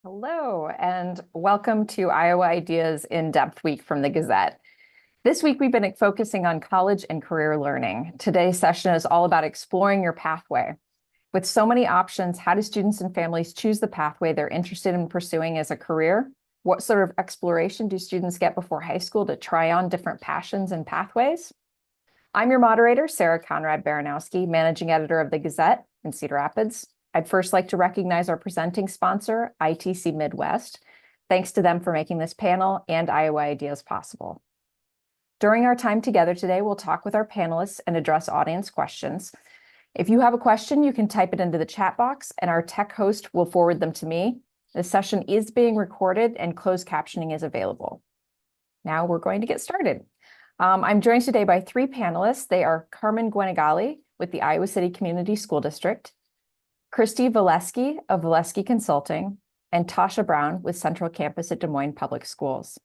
Hello, and welcome to Iowa Ideas In-Depth Week from the Gazette. This week, we've been focusing on college and career learning. Today's session is all about exploring your pathway. With so many options, how do students and families choose the pathway they're interested in pursuing as a career? What sort of exploration do students get before high school to try on different passions and pathways? I'm your moderator, Sara Konrad Baranowski, managing editor of the Gazette in Cedar Rapids. I'd first like to recognize our presenting sponsor, ITC Midwest. Thanks to them for making this panel and Iowa Ideas possible. During our time together today, we'll talk with our panelists and address audience questions. If you have a question, you can type it into the chat box and our tech host will forward them to me. This session is being recorded and closed captioning is available. Now we're going to get started. I'm joined today by three panelists. They are Carmen Gwenigale with the Iowa City Community School District, Kristy Volesky of Volesky Consulting, and Tascha Brown with Central Campus at Des Moines Public Schools.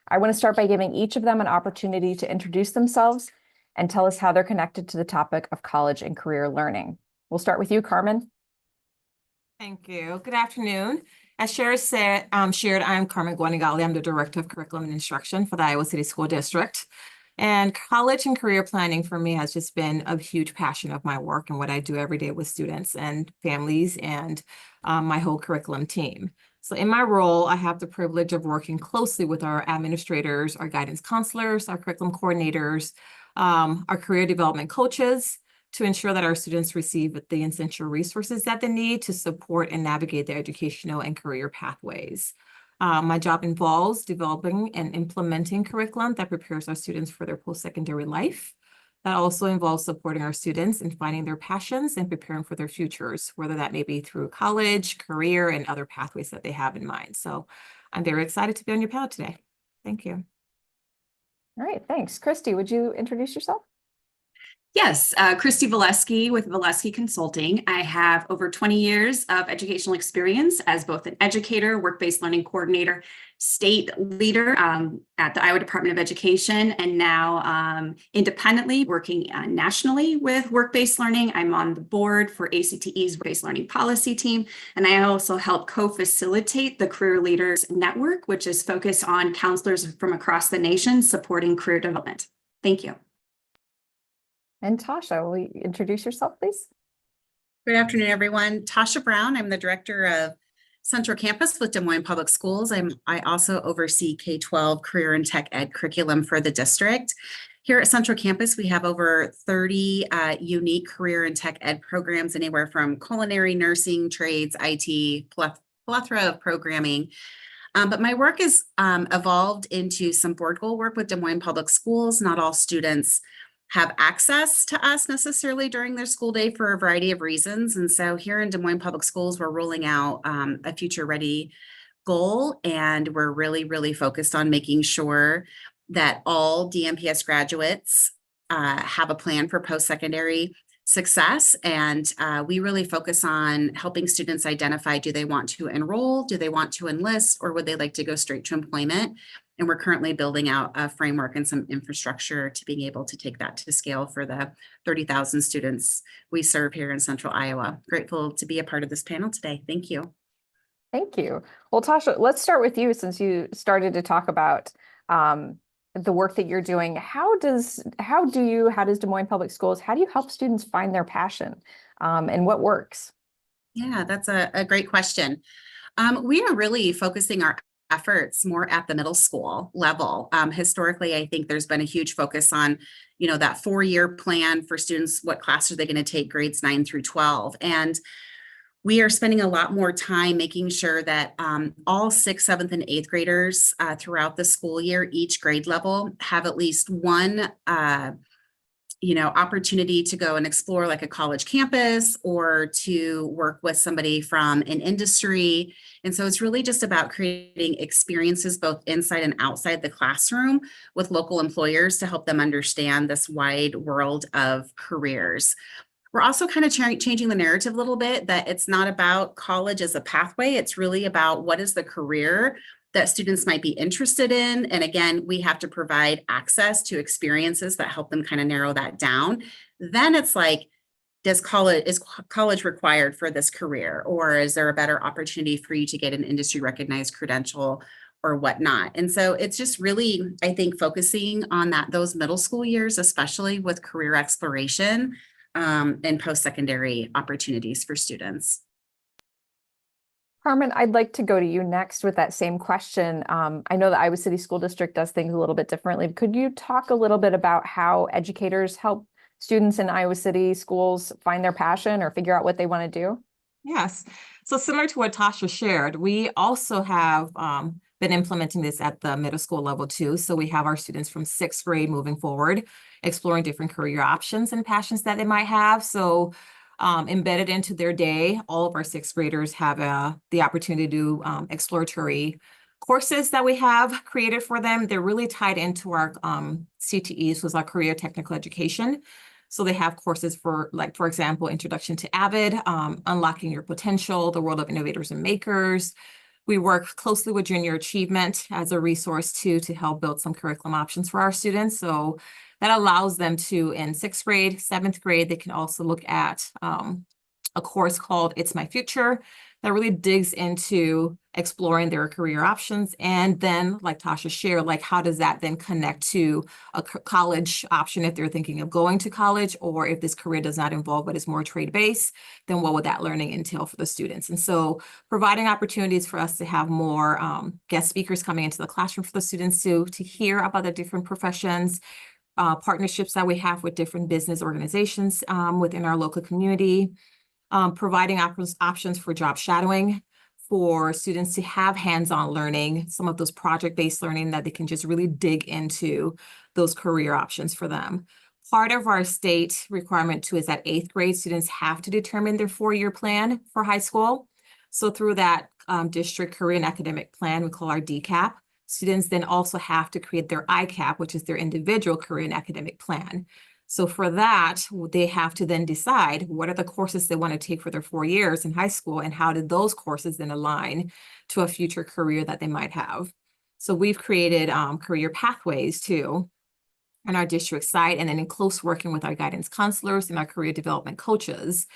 I want to start by giving each of them an opportunity to introduce themselves and tell us how they're connected to the topic of college and career learning. We'll start with you, Carmen. Thank you. Good afternoon. As Sara said, shared, I'm Carmen Gwenigale. I'm the Director of Curriculum and Instruction for the Iowa City School District. And college and career planning for me has just been a huge passion of my work and what I do every day with students and families and my whole curriculum team. So in my role, I have the privilege of working closely with our administrators, our guidance counselors, our curriculum coordinators, our career development coaches to ensure that our students receive the essential resources that they need to support and navigate their educational and career pathways. My job involves developing and implementing curriculum that prepares our students for their post-secondary life. That also involves supporting our students in finding their passions and preparing for their futures, whether that may be through college, career, and other pathways that they have in mind. So I'm very excited to be on your panel today. Thank you. All right, thanks. Kristy, would you introduce yourself? Yes, Kristy Volesky with Volesky Consulting. I have over 20 years of educational experience as both an educator, work-based learning coordinator, state leader at the Iowa Department of Education, and now independently working nationally with work-based learning. I'm on the board for ACTE's work-based learning policy team, and I also help co-facilitate the Career Leaders Network, which is focused on counselors from across the nation supporting career development. Thank you. And Tascha, will you introduce yourself, please? Good afternoon, everyone. Tascha Brown. I'm the director of Central Campus with Des Moines Public Schools. I also oversee K-12 career and tech ed curriculum for the district. Here at Central Campus, we have over 30 unique career and tech ed programs, anywhere from culinary, nursing, trades, IT, plethora of programming. But my work has evolved into some board goal work with Des Moines Public Schools. Not all students have access to us necessarily during their school day for a variety of reasons. And so here in Des Moines Public Schools, we're rolling out a future ready goal. And we're really focused on making sure that all DMPS graduates have a plan for post-secondary success. And we really focus on helping students identify, do they want to enroll? Do they want to enlist? Or would they like to go straight to employment? And we're currently building out a framework and some infrastructure to being able to take that to scale for the 30,000 students we serve here in Central Iowa. Grateful to be a part of this panel today. Thank you. Thank you. Well, Tascha, let's start with you since you started to talk about the work that you're doing. How does Des Moines Public Schools, how do you help students find their passion and what works? Yeah, that's a great question. We are really focusing our efforts more at the middle school level. Historically, I think there's been a huge focus on, that 4-year plan for students. What class are they going to take, grades 9 through 12? And we are spending a lot more time making sure that all 6th, 7th, and 8th graders throughout the school year, each grade level, have at least one opportunity to go and explore like a college campus or to work with somebody from an industry. And so it's really just about creating experiences both inside and outside the classroom with local employers to help them understand this wide world of careers. We're also kind of changing the narrative a little bit, that it's not about college as a pathway. It's really about what is the career that students might be interested in. And again, we have to provide access to experiences that help them kind of narrow that down. Then it's like, is college required for this career, or is there a better opportunity for you to get an industry recognized credential or whatnot? And so it's just really, I think, focusing on those middle school years, especially with career exploration and post-secondary opportunities for students. Carmen, I'd like to go to you next with that same question. I know the Iowa City School District does things a little bit differently. Could you talk a little bit about how educators help students in Iowa City schools find their passion or figure out what they want to do? Yes. So similar to what Tascha shared, we also have been implementing this at the middle school level too. So we have our students from 6th grade moving forward, exploring different career options and passions that they might have. So embedded into their day, all of our 6th graders have the opportunity to do exploratory courses that we have created for them. They're really tied into our CTEs, which is our career technical education. So they have courses for, like, for example, Introduction to AVID, Unlocking Your Potential, the World of Innovators and Makers. We work closely with Junior Achievement as a resource too, to help build some curriculum options for our students. So that allows them to, in 6th grade, 7th grade, they can also look at a course called It's My Future that really digs into exploring their career options. And then, like Tascha shared, like, how does that then connect to a college option if they're thinking of going to college, or if this career does not involve but is more trade-based, then what would that learning entail for the students? And so providing opportunities for us to have more guest speakers coming into the classroom for the students to hear about the different professions, partnerships that we have with different business organizations within our local community, providing options for job shadowing for students to have hands-on learning, some of those project-based learning that they can just really dig into those career options for them. Part of our state requirement too is that 8th grade students have to determine their 4-year plan for high school. So through that district career and academic plan, we call our DCAP, students then also have to create their ICAP, which is their individual career and academic plan. So for that, they have to then decide what are the courses they want to take for their 4 years in high school, and how did those courses then align to a future career that they might have. So we've created career pathways too on our district site, and then in close working with our guidance counselors and our career development coaches,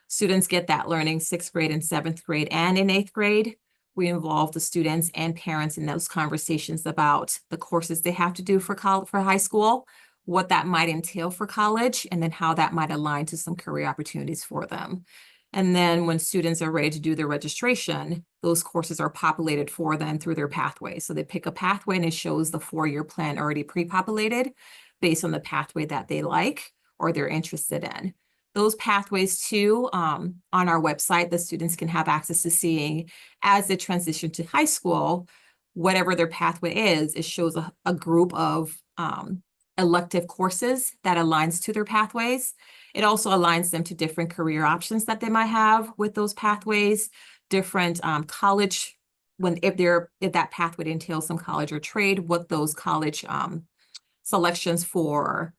students get that learning 6th grade and 7th grade and in 8th grade. We involve the students and parents in those conversations about the courses they have to do for high school, what that might entail for college, and then how that might align to some career opportunities for them. And then when students are ready to do their registration, those courses are populated for them through their pathway. So they pick a pathway and it shows the 4-year plan already pre-populated based on the pathway that they like or they're interested in. Those pathways too, on our website, the students can have access to seeing as they transition to high school, whatever their pathway is, it shows a group of elective courses that aligns to their pathways. It also aligns them to different career options that they might have with those pathways, different college, if that pathway entails some college or trade, what those college selections for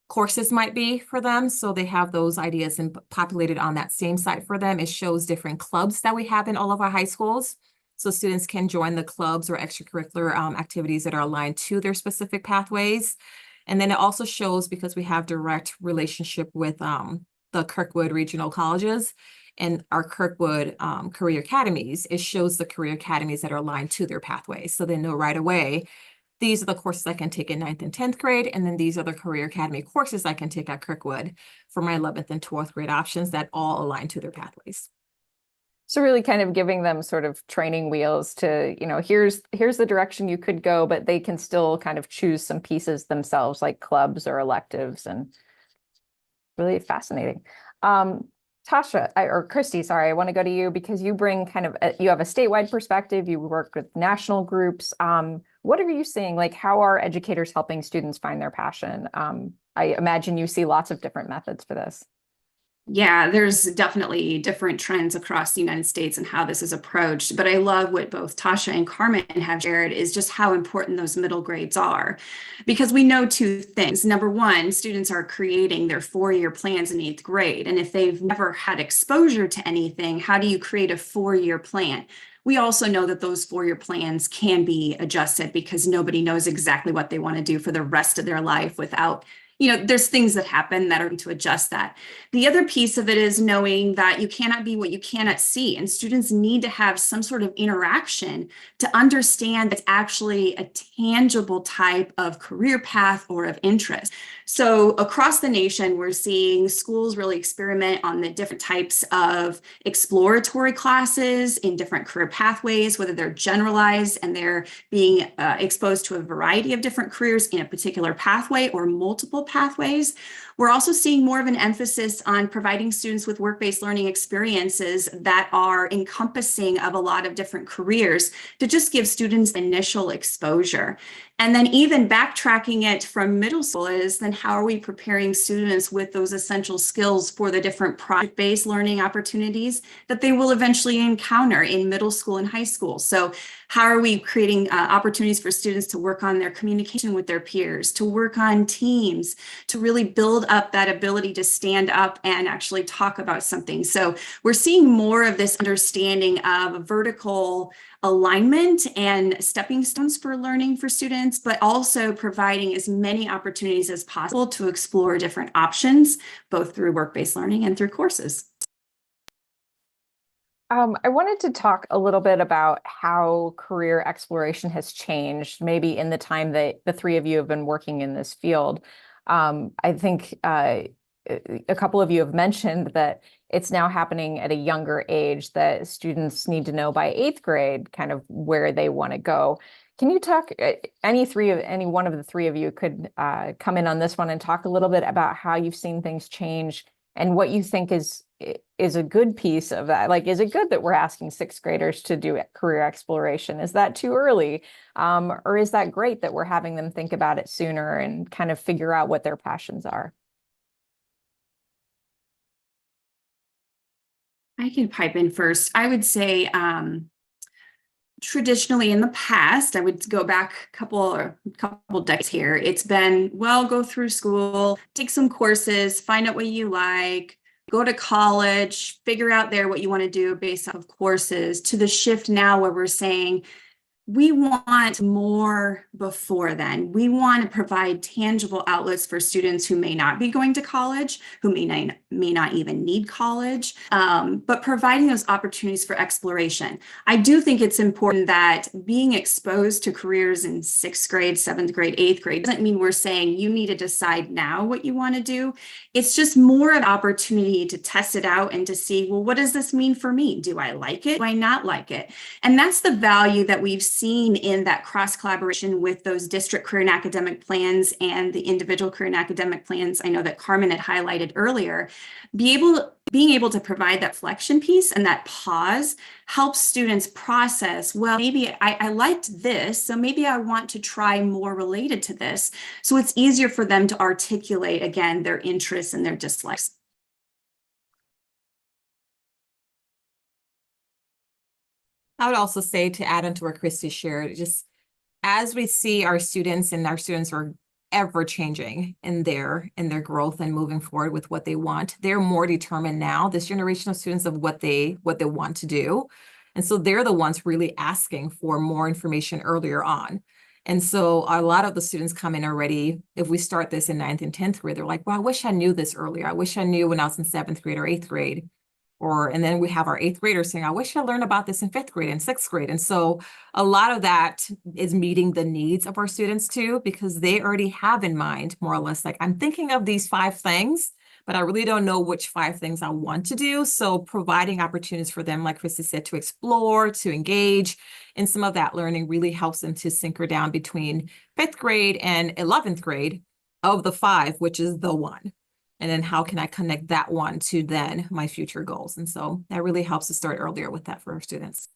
courses might be for them. So they have those ideas and populated on that same site for them. It shows different clubs that we have in all of our high schools. So students can join the clubs or extracurricular activities that are aligned to their specific pathways. And then it also shows, because we have direct relationship with the Kirkwood regional colleges and our Kirkwood career academies, it shows the career academies that are aligned to their pathways. So they know right away, these are the courses I can take in 9th and 10th grade, and then these are the career academy courses I can take at Kirkwood for my 11th and 12th grade options that all align to their pathways. So really kind of giving them sort of training wheels to, here's the direction you could go, but they can still kind of choose some pieces themselves, like clubs or electives, and really fascinating. Tascha, or Kristy, sorry, I want to go to you because you bring you have a statewide perspective, you work with national groups. What are you seeing? Like, how are educators helping students find their passion? I imagine you see lots of different methods for this. Yeah, there's definitely different trends across the United States and how this is approached. But I love what both Tascha and Carmen have shared is just how important those middle grades are. Because we know 2 things. Number one, students are creating their 4-year plans in 8th grade. And if they've never had exposure to anything, how do you create a 4-year plan? We also know that those 4-year plans can be adjusted because nobody knows exactly what they want to do for the rest of their life without there's things that happen that are going to adjust that. The other piece of it is knowing that you cannot be what you cannot see, and students need to have some sort of interaction to understand it's actually a tangible type of career path or of interest. So across the nation, we're seeing schools really experiment on the different types of exploratory classes in different career pathways, whether they're generalized and they're being exposed to a variety of different careers in a particular pathway or multiple pathways. We're also seeing more of an emphasis on providing students with work-based learning experiences that are encompassing of a lot of different careers to just give students initial exposure. And then even backtracking it from middle school is then how are we preparing students with those essential skills for the different project-based learning opportunities that they will eventually encounter in middle school and high school. So how are we creating opportunities for students to work on their communication with their peers, to work on teams, to really build up that ability to stand up and actually talk about something. So we're seeing more of this understanding of vertical alignment and stepping stones for learning for students, but also providing as many opportunities as possible to explore different options, both through work-based learning and through courses. I wanted to talk a little bit about how career exploration has changed, maybe in the time that the three of you have been working in this field. I think a couple of you have mentioned that it's now happening at a younger age, that students need to know by 8th grade kind of where they want to go. Can you talk, any one of the three of you could come in on this one and talk a little bit about how you've seen things change and what you think is a good piece of that? Like, is it good that we're asking 6th graders to do career exploration? Is that too early? Or is that great that we're having them think about it sooner and kind of figure out what their passions are? I can pipe in first. I would say traditionally in the past, I would go back a couple decades here. It's been, well, go through school, take some courses, find out what you like, go to college, figure out there what you want to do based off of courses, to the shift now where we're saying, we want more before then. We want to provide tangible outlets for students who may not be going to college, who may not even need college, but providing those opportunities for exploration. I do think it's important that being exposed to careers in 6th grade, 7th grade, 8th grade doesn't mean we're saying you need to decide now what you want to do. It's just more of an opportunity to test it out and to see, well, what does this mean for me? Do I like it? Do I not like it? And that's the value that we've seen in that cross collaboration with those district career and academic plans and the individual career and academic plans. I know that Carmen had highlighted earlier. Being able to provide that flexion piece and that pause helps students process, well, maybe I liked this, so maybe I want to try more related to this. So it's easier for them to articulate, again, their interests and their dislikes. I would also say, to add on to what Kristy shared, just as we see our students, and our students are ever changing in their growth and moving forward with what they want, they're more determined now, this generation of students, of what they want to do. And so they're the ones really asking for more information earlier on. And so a lot of the students come in already, if we start this in 9th and 10th grade, they're like, well, I wish I knew this earlier. I wish I knew when I was in 7th grade or 8th grade. And then we have our 8th graders saying, I wish I learned about this in 5th grade and 6th grade. And so a lot of that is meeting the needs of our students too, because they already have in mind, more or less, like, I'm thinking of these 5 things, but I really don't know which 5 things I want to do. So providing opportunities for them, like Kristy said, to explore, to engage in some of that learning really helps them to sinker down between 5th grade and 11th grade of the 5, which is the one. And then how can I connect that one to then my future goals? And so that really helps to start earlier with that for our students.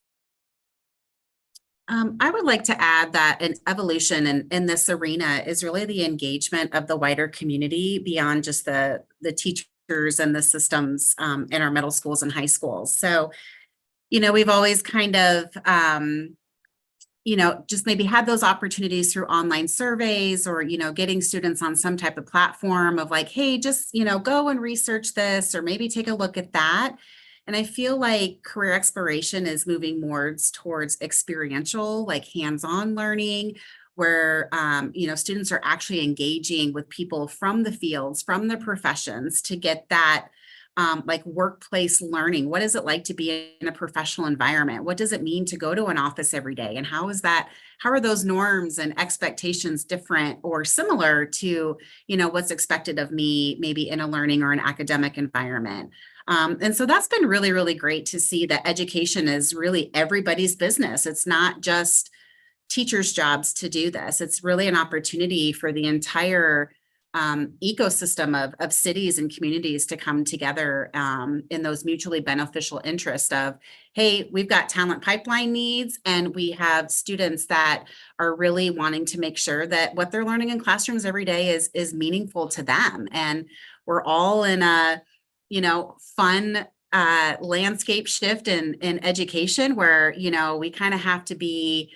I would like to add that an evolution in this arena is really the engagement of the wider community beyond just the teachers and the systems in our middle schools and high schools. So, we've always kind of just maybe had those opportunities through online surveys or, getting students on some type of platform of like, hey, just, go and research this, or maybe take a look at that. And I feel like career exploration is moving more towards experiential, like hands-on learning, where, students are actually engaging with people from the fields, from the professions to get that like workplace learning. What is it like to be in a professional environment? What does it mean to go to an office every day? And how are those norms and expectations different or similar to, what's expected of me, maybe in a learning or an academic environment? And so that's been really, really great to see that education is really everybody's business. It's not just teachers' jobs to do this. It's really an opportunity for the entire ecosystem of cities and communities to come together in those mutually beneficial interests of, hey, we've got talent pipeline needs, and we have students that are really wanting to make sure that what they're learning in classrooms every day is meaningful to them. And we're all in a, fun landscape shift in education where, we kind of have to be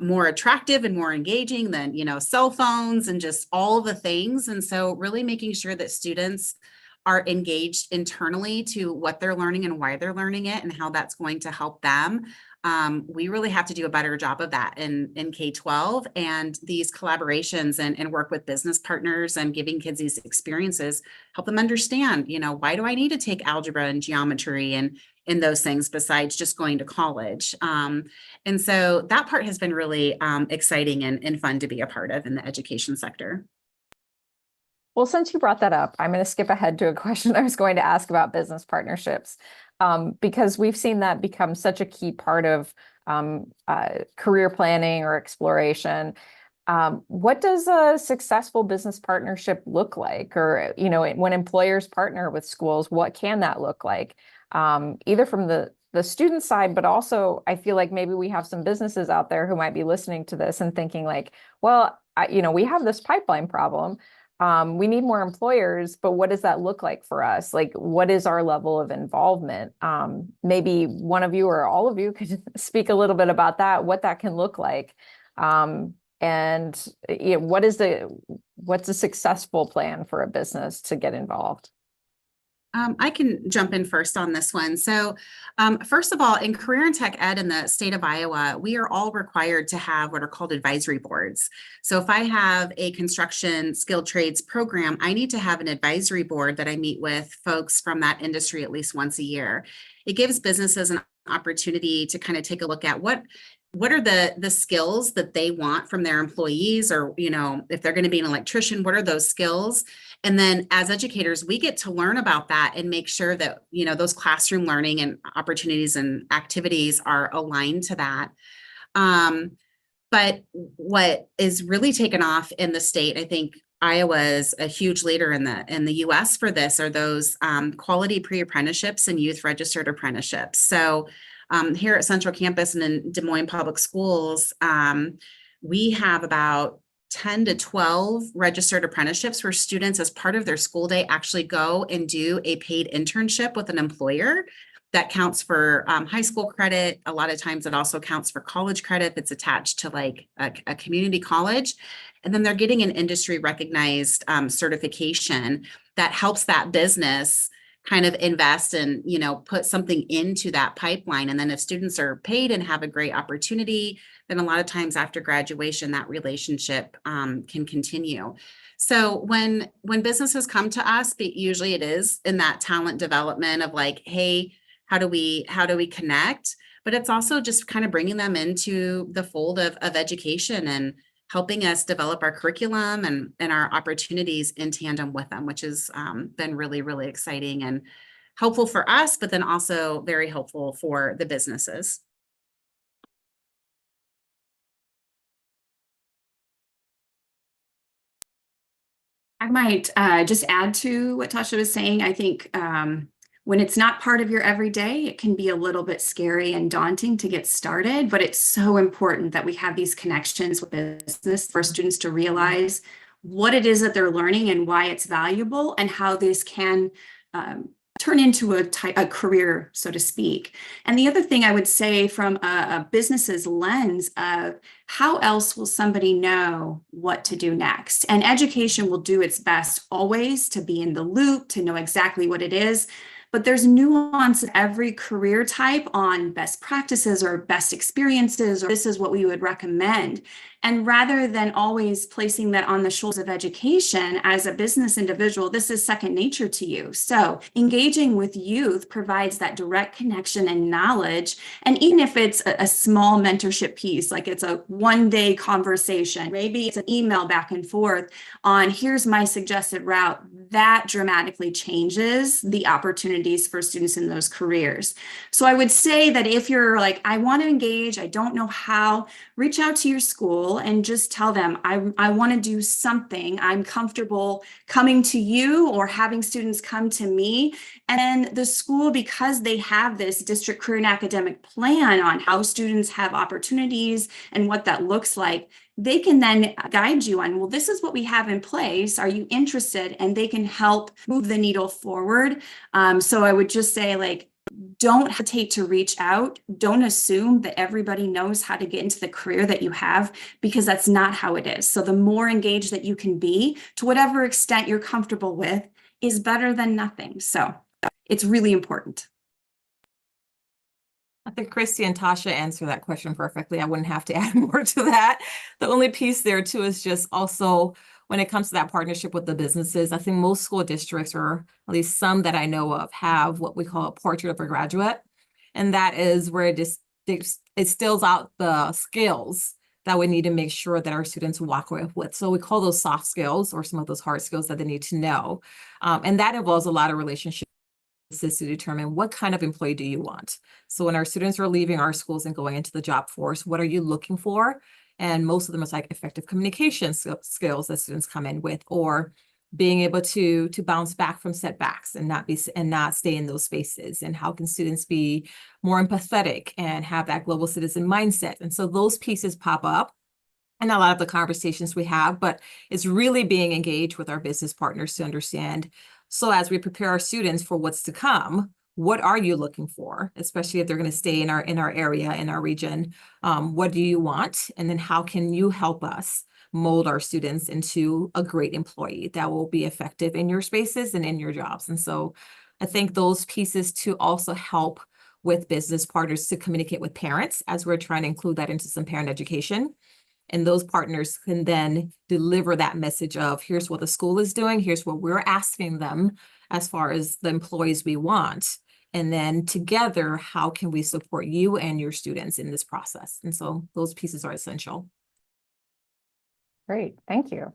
more attractive and more engaging than, cell phones and just all the things. And so really making sure that students are engaged internally to what they're learning and why they're learning it and how that's going to help them. We really have to do a better job of that in K-12, and these collaborations and work with business partners and giving kids these experiences, help them understand, why do I need to take algebra and geometry and those things besides just going to college? And so that part has been really exciting and fun to be a part of in the education sector. Well, since you brought that up, I'm going to skip ahead to a question I was going to ask about business partnerships, because we've seen that become such a key part of career planning or exploration. What does a successful business partnership look like? Or, when employers partner with schools, what can that look like? Either from the student side, but also I feel like maybe we have some businesses out there who might be listening to this and thinking like, well, we have this pipeline problem. We need more employers, but what does that look like for us? Like, what is our level of involvement? Maybe one of you or all of you could speak a little bit about that, what that can look like. And what's a successful plan for a business to get involved? I can jump in first on this one. So first of all, in career and tech ed in the state of Iowa, we are all required to have what are called advisory boards. So if I have a construction skilled trades program, I need to have an advisory board that I meet with folks from that industry at least once a year. It gives businesses an opportunity to kind of take a look at what are the skills that they want from their employees, or, if they're going to be an electrician, what are those skills? And then as educators, we get to learn about that and make sure that, those classroom learning and opportunities and activities are aligned to that. But what is really taken off in the state, I think Iowa is a huge leader in the US for this, are those quality pre-apprenticeships and youth registered apprenticeships. So here at Central Campus and in Des Moines Public Schools, we have about 10 to 12 registered apprenticeships where students, as part of their school day, actually go and do a paid internship with an employer. That counts for high school credit. A lot of times it also counts for college credit if it's attached to like a community college. And then they're getting an industry recognized certification that helps that business kind of invest and, put something into that pipeline. And then if students are paid and have a great opportunity, then a lot of times after graduation, that relationship can continue. So when businesses come to us, usually it is in that talent development of like, hey, how do we connect? But it's also just kind of bringing them into the fold of education and helping us develop our curriculum and our opportunities in tandem with them, which has been really, really exciting and helpful for us, but then also very helpful for the businesses. I might just add to what Tascha was saying. I think when it's not part of your everyday, it can be a little bit scary and daunting to get started, but it's so important that we have these connections with business for students to realize what it is that they're learning and why it's valuable and how this can turn into a career, so to speak. And the other thing I would say from a business's lens of how else will somebody know what to do next? And education will do its best always to be in the loop, to know exactly what it is. But there's nuance in every career type on best practices or best experiences, or this is what we would recommend. And rather than always placing that on the shoulders of education, as a business individual, this is second nature to you. So engaging with youth provides that direct connection and knowledge. And even if it's a small mentorship piece, like it's a one-day conversation, maybe it's an email back and forth on here's my suggested route, that dramatically changes the opportunities for students in those careers. So I would say that if you're like, I want to engage, I don't know how, reach out to your school and just tell them, I want to do something. I'm comfortable coming to you or having students come to me. And then the school, because they have this district career and academic plan on how students have opportunities and what that looks like, they can then guide you on, well, this is what we have in place. Are you interested? And they can help move the needle forward. So I would just say, like, don't hesitate to reach out. Don't assume that everybody knows how to get into the career that you have, because that's not how it is. So the more engaged that you can be, to whatever extent you're comfortable with, is better than nothing. So it's really important. I think Kristy and Tascha answered that question perfectly. I wouldn't have to add more to that. The only piece there too is just also when it comes to that partnership with the businesses, I think most school districts, or at least some that I know of, have what we call a portrait of a graduate. And that is where it stills out the skills that we need to make sure that our students walk away with. So we call those soft skills, or some of those hard skills that they need to know. And that involves a lot of relationships to determine what kind of employee do you want. So when our students are leaving our schools and going into the job force, what are you looking for? And most of them is like effective communication skills that students come in with, or being able to bounce back from setbacks and not stay in those spaces. And how can students be more empathetic and have that global citizen mindset? And so those pieces pop up in a lot of the conversations we have, but it's really being engaged with our business partners to understand. So as we prepare our students for what's to come, what are you looking for, especially if they're going to stay in our area, in our region? What do you want? And then how can you help us mold our students into a great employee that will be effective in your spaces and in your jobs? And so I think those pieces to also help with business partners to communicate with parents, as we're trying to include that into some parent education. And those partners can then deliver that message of, here's what the school is doing, here's what we're asking them as far as the employees we want. And then together, how can we support you and your students in this process? And so those pieces are essential. Great, thank you.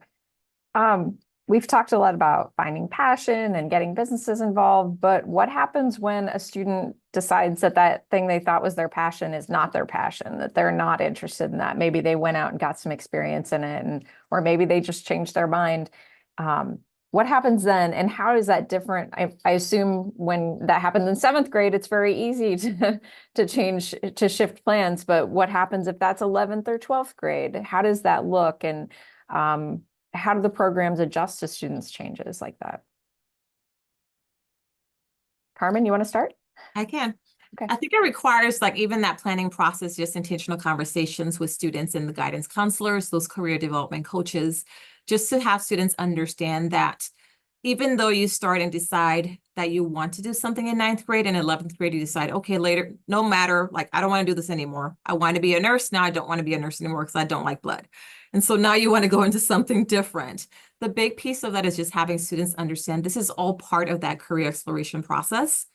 We've talked a lot about finding passion and getting businesses involved, but what happens when a student decides that that thing they thought was their passion is not their passion, that they're not interested in that? Maybe they went out and got some experience in it, or maybe they just changed their mind. What happens then, and how is that different? I assume when that happens in 7th grade, it's very easy to shift plans, but what happens if that's 11th or 12th grade? How does that look? And how do the programs adjust to students' changes like that? Carmen, you want to start? I can. Okay. I think it requires, like, even that planning process, just intentional conversations with students and the guidance counselors, those career development coaches, just to have students understand that even though you start and decide that you want to do something in 9th grade and 11th grade, you decide, okay, later, no matter, like, I don't want to do this anymore. I want to be a nurse. Now I don't want to be a nurse anymore because I don't like blood. And so now you want to go into something different. The big piece of that is just having students understand this is all part of that career exploration process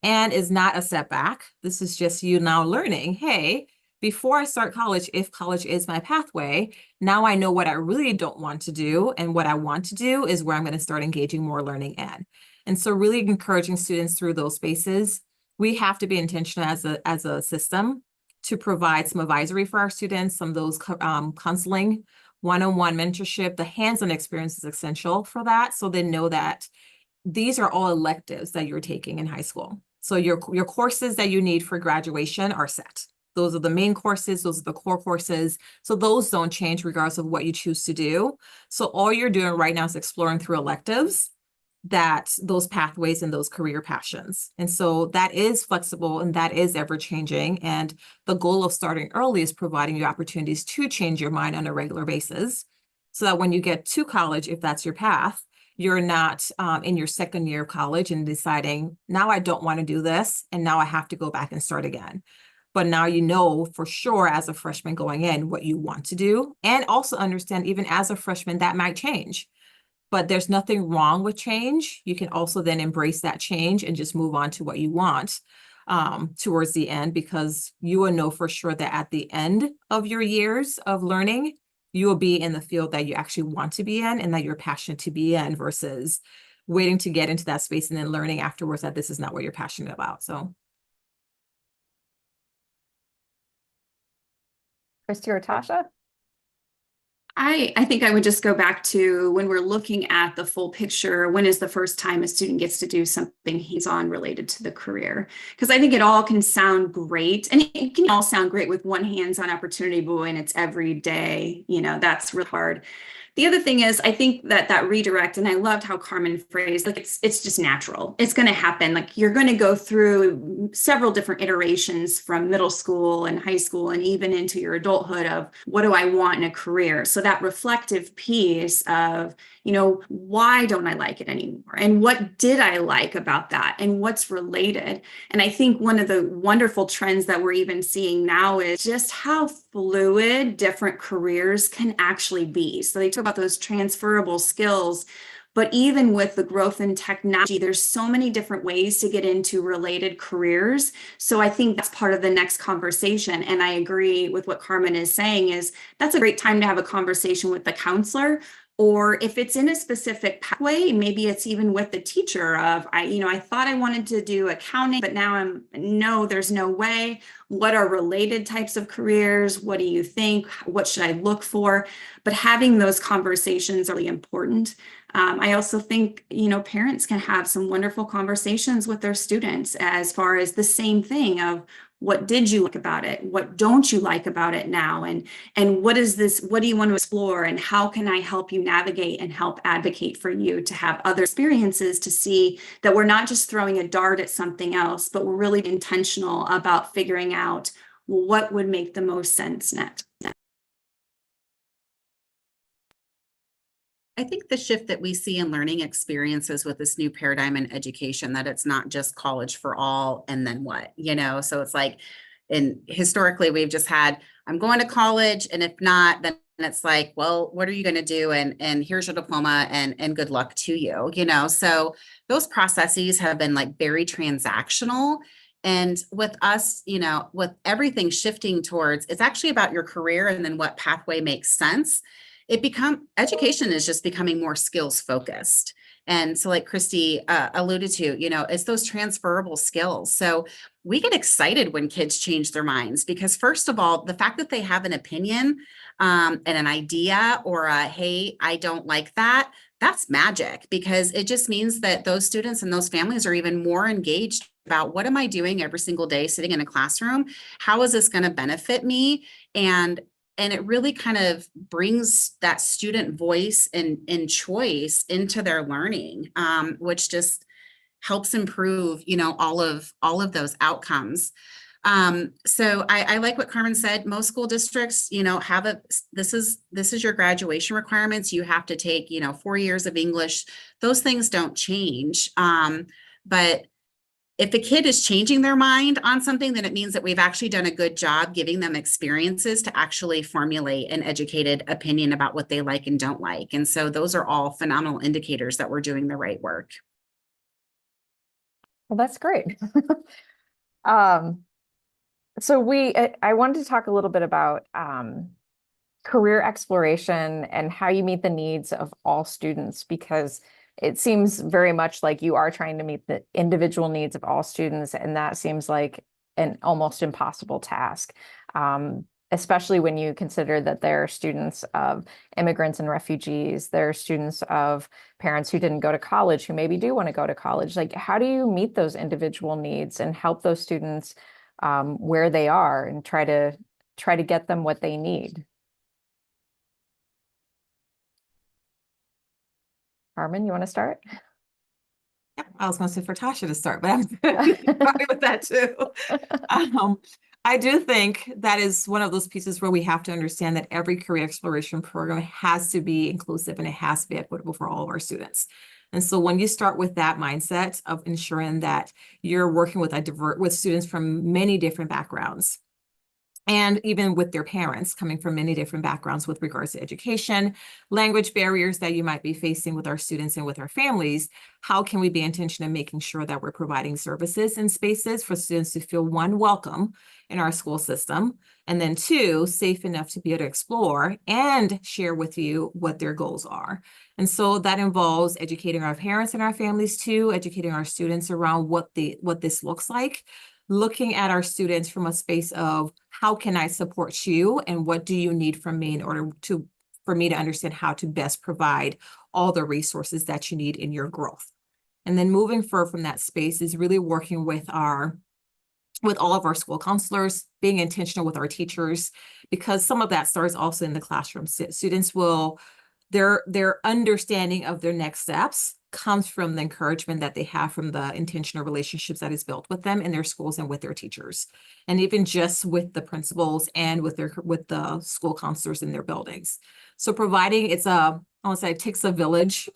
and is not a setback. This is just you now learning, hey, before I start college, if college is my pathway, now I know what I really don't want to do, and what I want to do is where I'm going to start engaging more learning in. And so really encouraging students through those spaces. We have to be intentional as a system to provide some advisory for our students, some of those counseling, one-on-one mentorship. The hands-on experience is essential for that, so they know that these are all electives that you're taking in high school. So your courses that you need for graduation are set. Those are the main courses, those are the core courses. So those don't change regardless of what you choose to do. So all you're doing right now is exploring through electives those pathways and those career passions. And so that is flexible and that is ever changing. And the goal of starting early is providing you opportunities to change your mind on a regular basis, so that when you get to college, if that's your path, you're not in your 2nd year of college and deciding, now I don't want to do this, and now I have to go back and start again. but now you know for sure as a freshman going in what you want to do, and also understand even as a freshman that might change. But there's nothing wrong with change. You can also then embrace that change and just move on to what you want towards the end, because you will know for sure that at the end of your years of learning, you will be in the field that you actually want to be in and that you're passionate to be in, versus waiting to get into that space and then learning afterwards that this is not what you're passionate about. So. Kristy or Tascha? I think I would just go back to when we're looking at the full picture, when is the first time a student gets to do something hands-on related to the career? Because I think it all can sound great, and it can all sound great with one hands-on opportunity, but when it's every day, that's real hard. The other thing is, I think that redirect, and I loved how Carmen phrased, like it's just natural. It's going to happen. Like you're going to go through several different iterations from middle school and high school and even into your adulthood of what do I want in a career? So that reflective piece of, why don't I like it anymore? And what did I like about that? And what's related? And I think one of the wonderful trends that we're even seeing now is just how fluid different careers can actually be. So they talk about those transferable skills, but even with the growth in technology, there's so many different ways to get into related careers. So I think that's part of the next conversation. And I agree with what Carmen is saying, is that's a great time to have a conversation with the counselor. Or if it's in a specific pathway, maybe it's even with the teacher of, I thought I wanted to do accounting, but now no, there's no way. What are related types of careers? What do you think? What should I look for? But having those conversations are really important. I also think, parents can have some wonderful conversations with their students as far as the same thing of, what did you like about it? What don't you like about it now? And what is this? What do you want to explore? And how can I help you navigate and help advocate for you to have other experiences, to see that we're not just throwing a dart at something else, but we're really intentional about figuring out, well, what would make the most sense next? I think the shift that we see in learning experiences with this new paradigm in education, that it's not just college for all and then what, so it's like, and historically we've just had, I'm going to college, and if not, then it's like, well, what are you going to do? And here's your diploma, and good luck to you, so those processes have been like very transactional. And with us, with everything shifting towards, it's actually about your career and then what pathway makes sense. Education is just becoming more skills focused. And so like Kristy alluded to, it's those transferable skills. So we get excited when kids change their minds, because first of all, the fact that they have an opinion and an idea, or hey, I don't like that, that's magic, because it just means that those students and those families are even more engaged about, what am I doing every single day sitting in a classroom? How is this going to benefit me? And it really kind of brings that student voice and choice into their learning, which just helps improve, all of those outcomes. So I like what Carmen said. Most school districts, this is your graduation requirements. You have to take, 4 years of English. Those things don't change. But if a kid is changing their mind on something, then it means that we've actually done a good job giving them experiences to actually formulate an educated opinion about what they like and don't like. And so those are all phenomenal indicators that we're doing the right work. Well, that's great. So I wanted to talk a little bit about career exploration and how you meet the needs of all students, because it seems very much like you are trying to meet the individual needs of all students, and that seems like an almost impossible task, especially when you consider that there are students of immigrants and refugees, there are students of parents who didn't go to college, who maybe do want to go to college. Like, how do you meet those individual needs and help those students where they are, and try to get them what they need? Carmen, you want to start? Yep, I was going to say for Tascha to start, but I'm fine with that too. I do think that is one of those pieces where we have to understand that every career exploration program has to be inclusive and it has to be equitable for all of our students. And so when you start with that mindset of ensuring that you're working with with students from many different backgrounds, and even with their parents coming from many different backgrounds with regards to education, language barriers that you might be facing with our students and with our families. How can we be intentional in making sure that we're providing services and spaces for students to feel, one, welcome in our school system, and then two, safe enough to be able to explore and share with you what their goals are. And so that involves educating our parents and our families too, educating our students around what this looks like, looking at our students from a space of how can I support you and what do you need from me in order for me to understand how to best provide all the resources that you need in your growth. And then moving forward from that space is really working with all of our school counselors, being intentional with our teachers, because some of that starts also in the classroom. Students will, their understanding of their next steps comes from the encouragement that they have from the intentional relationships that is built with them in their schools and with their teachers, and even just with the principals and with the school counselors in their buildings. So providing, I want to say it takes a village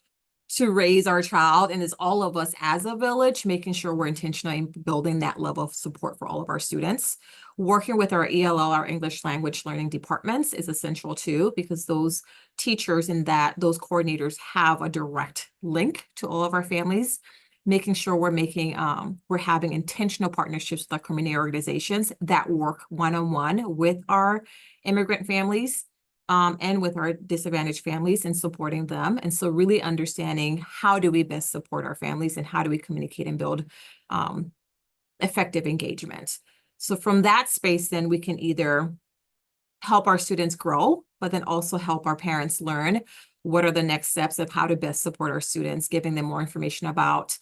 to raise our child, and it's all of us as a village, making sure we're intentional in building that level of support for all of our students. Working with our ELL, our English language learning departments, is essential too, because those teachers and those coordinators have a direct link to all of our families. Making sure we're having intentional partnerships with our community organizations that work one-on-one with our immigrant families, and with our disadvantaged families, and supporting them. And so really understanding how do we best support our families and how do we communicate and build effective engagement. So from that space, then we can either help our students grow, but then also help our parents learn what are the next steps of how to best support our students, giving them more information about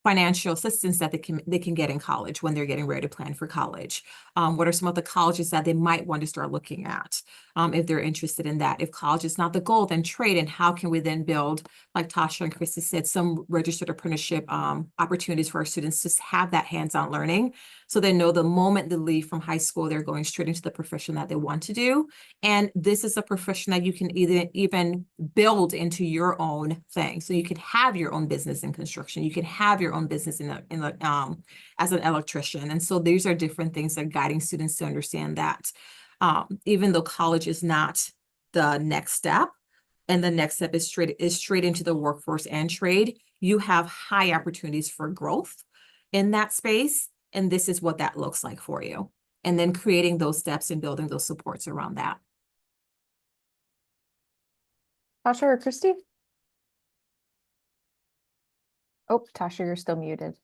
financial assistance that they can get in college when they're getting ready to plan for college. What are some of the colleges that they might want to start looking at if they're interested in that? If college is not the goal, then trade, and how can we then build, like Tascha and Kristy said, some registered apprenticeship opportunities for our students to have that hands-on learning, so they know the moment they leave from high school, they're going straight into the profession that they want to do. And this is a profession that you can even build into your own thing. So you can have your own business in construction. You can have your own business as an electrician. And so these are different things that guiding students to understand that even though college is not the next step, and the next step is straight into the workforce and trade, you have high opportunities for growth in that space. And this is what that looks like for you. And then creating those steps and building those supports around that. Tascha or Kristy? Oh, Tascha, you're still muted.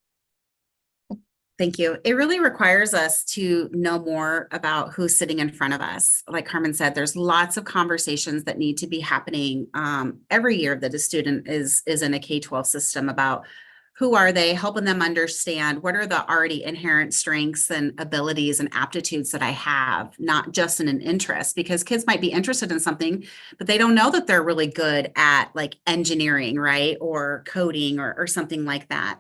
Thank you. It really requires us to know more about who's sitting in front of us. Like Carmen said, there's lots of conversations that need to be happening every year that a student is in a K-12 system about who are they, helping them understand what are the already inherent strengths and abilities and aptitudes that I have, not just in an interest, because kids might be interested in something, but they don't know that they're really good at like engineering, right? Or coding or something like that.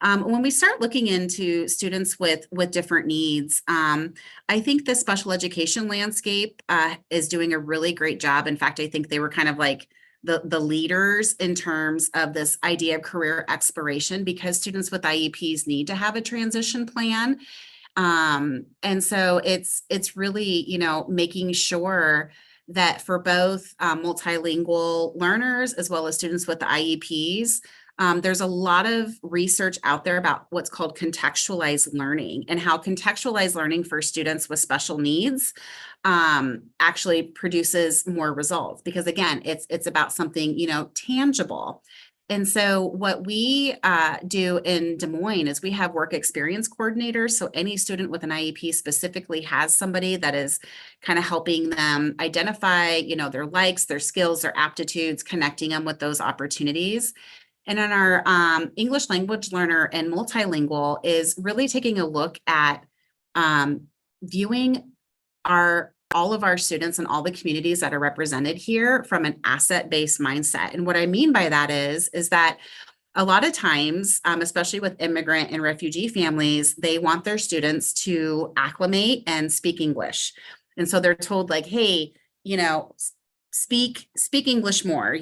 When we start looking into students with different needs, I think the special education landscape is doing a really great job. In fact, I think they were kind of like the leaders in terms of this idea of career exploration, because students with IEPs need to have a transition plan. And so it's really, making sure that for both multilingual learners as well as students with the IEPs, there's a lot of research out there about what's called contextualized learning, and how contextualized learning for students with special needs actually produces more results, because again, it's about something, tangible. And so what we do in Des Moines is we have work experience coordinators. So any student with an IEP specifically has somebody that is kind of helping them identify, their likes, their skills, their aptitudes, connecting them with those opportunities. And in our English language learner and multilingual is really taking a look at viewing all of our students and all the communities that are represented here from an asset-based mindset. And what I mean by that is that a lot of times, especially with immigrant and refugee families, they want their students to acclimate and speak English. And so they're told like, hey, speak English more,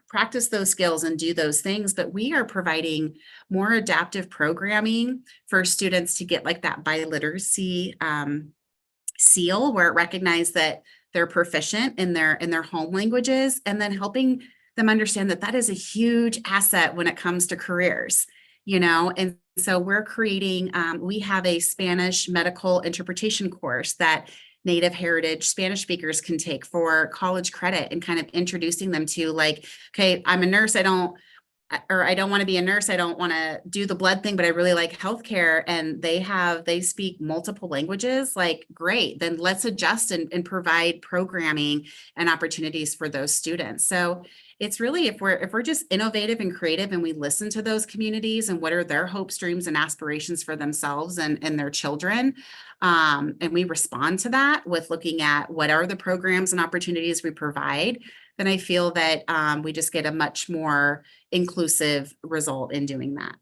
practice those skills and do those things. But we are providing more adaptive programming for students to get like that biliteracy seal where it recognized that they're proficient in their home languages, and then helping them understand that that is a huge asset when it comes to careers, and so we're creating, we have a Spanish medical interpretation course that Native heritage Spanish speakers can take for college credit, and kind of introducing them to like, okay, I'm a nurse, I don't want to be a nurse, I don't want to do the blood thing, but I really like healthcare, and they speak multiple languages, like, great, then let's adjust and provide programming and opportunities for those students. So it's really, if we're just innovative and creative, and we listen to those communities and what are their hopes, dreams, and aspirations for themselves and their children, and we respond to that with looking at what are the programs and opportunities we provide, then I feel that we just get a much more inclusive result in doing that.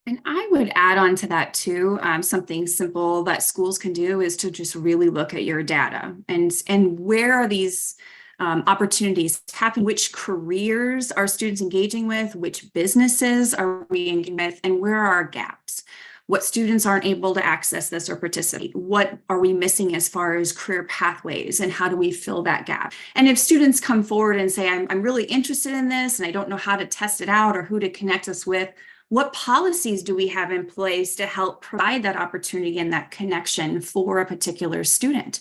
And I would add on to that too, something simple that schools can do is to just really look at your data and where are these opportunities happening, which careers are students engaging with, which businesses are we engaging with, and where are our gaps? What students aren't able to access this or participate? What are we missing as far as career pathways, and how do we fill that gap? And if students come forward and say, I'm really interested in this and I don't know how to test it out or who to connect us with, what policies do we have in place to help provide that opportunity and that connection for a particular student?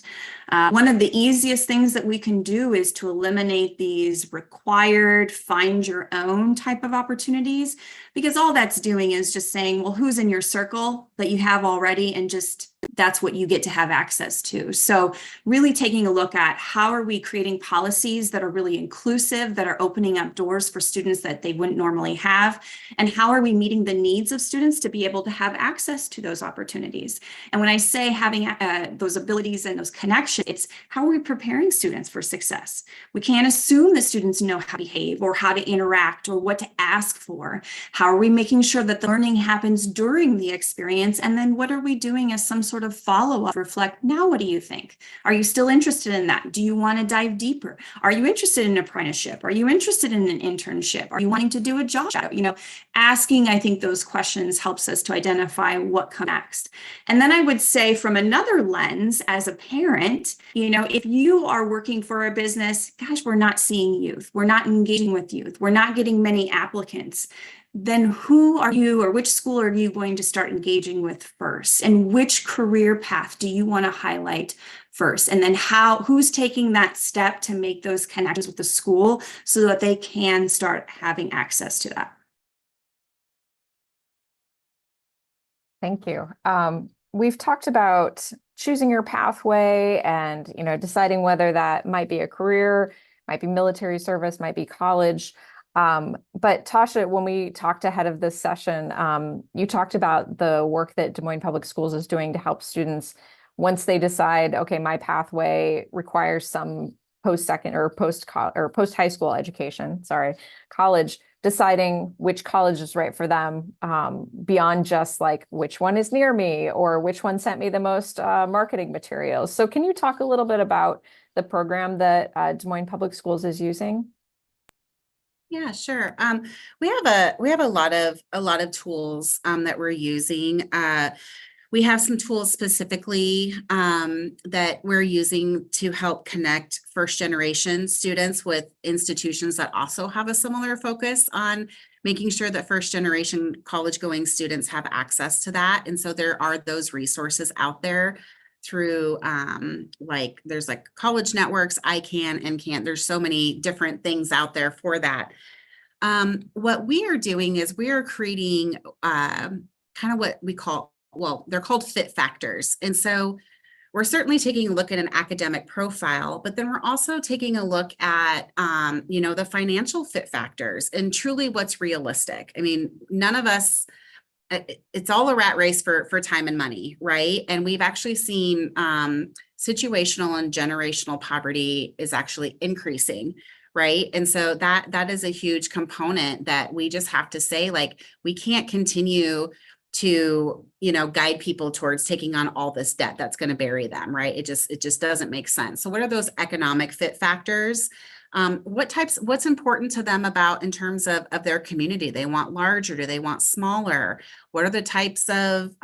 One of the easiest things that we can do is to eliminate these required find your own type of opportunities, because all that's doing is just saying, well, who's in your circle that you have already, and just that's what you get to have access to. So really taking a look at how are we creating policies that are really inclusive, that are opening up doors for students that they wouldn't normally have, and how are we meeting the needs of students to be able to have access to those opportunities. And when I say having those abilities and those connections, it's how are we preparing students for success? We can't assume that students know how to behave or how to interact or what to ask for. How are we making sure that the learning happens during the experience? And then what are we doing as some sort of follow-up, reflect, now what do you think? Are you still interested in that? Do you want to dive deeper? Are you interested in an apprenticeship? Are you interested in an internship? Are you wanting to do a job shadow? Asking, I think those questions helps us to identify what comes next. And then I would say from another lens, as a parent, if you are working for a business, gosh, we're not seeing youth. We're not engaging with youth. We're not getting many applicants. Then who are you, or which school are you going to start engaging with first? And which career path do you want to highlight first? And then who's taking that step to make those connections with the school so that they can start having access to that? Thank you. We've talked about choosing your pathway and, deciding whether that might be a career, might be military service, might be college. But Tascha, when we talked ahead of this session, you talked about the work that Des Moines Public Schools is doing to help students once they decide, okay, my pathway requires some post-second or post-high school education, college, deciding which college is right for them, beyond just like which one is near me or which one sent me the most marketing materials. So can you talk a little bit about the program that Des Moines Public Schools is using? Yeah, sure. We have a lot of tools that we're using. We have some tools specifically that we're using to help connect first generation students with institutions that also have a similar focus on making sure that first generation college going students have access to that. And so there are those resources out there through there's college networks, ICANN, NCANN. There's so many different things out there for that. What we are doing is we are creating kind of what we call, they're called fit factors. And so we're certainly taking a look at an academic profile, but then we're also taking a look at, the financial fit factors and truly what's realistic. I mean, none of us, it's all a rat race for time and money, right? And we've actually seen situational and generational poverty is actually increasing, right? And so that is a huge component that we just have to say, we can't continue to, guide people towards taking on all this debt that's going to bury them, right? It just doesn't make sense. So what are those economic fit factors? What's important to them about in terms of their community? They want larger, do they want smaller? What are the types of,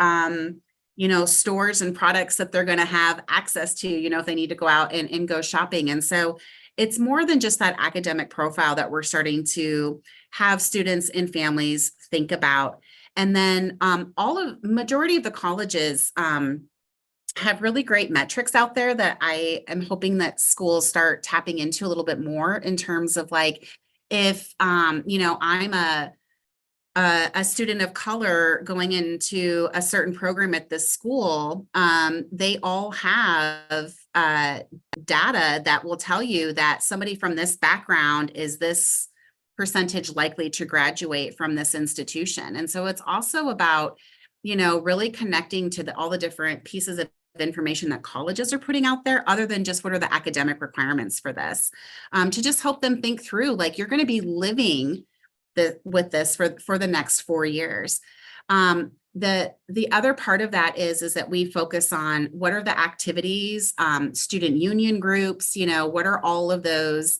stores and products that they're going to have access to, if they need to go out and go shopping. And so it's more than just that academic profile that we're starting to have students and families think about. And then majority of the colleges have really great metrics out there that I am hoping that schools start tapping into a little bit more in terms of like, if, I'm a student of color going into a certain program at this school, they all have data that will tell you that somebody from this background is this percentage likely to graduate from this institution. And so it's also about, really connecting to all the different pieces of information that colleges are putting out there, other than just what are the academic requirements for this, to just help them think through, like, you're going to be living with this for the next 4 years. The other part of that is that we focus on what are the activities, student union groups, what are all of those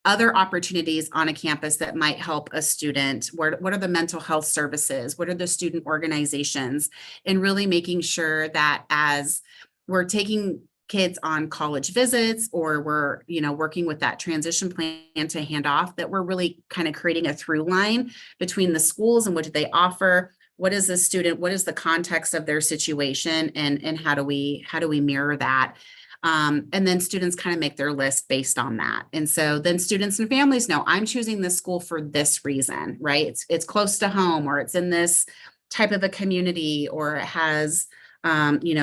other opportunities on a campus that might help a student? What are the mental health services? What are the student organizations? And really making sure that as we're taking kids on college visits, or we're, working with that transition plan to hand off, that we're really kind of creating a through line between the schools and what do they offer? What is the student? What is the context of their situation? And how do we mirror that? And then students kind of make their list based on that. And so then students and families know, I'm choosing this school for this reason, right? It's close to home, or it's in this type of a community, or it has,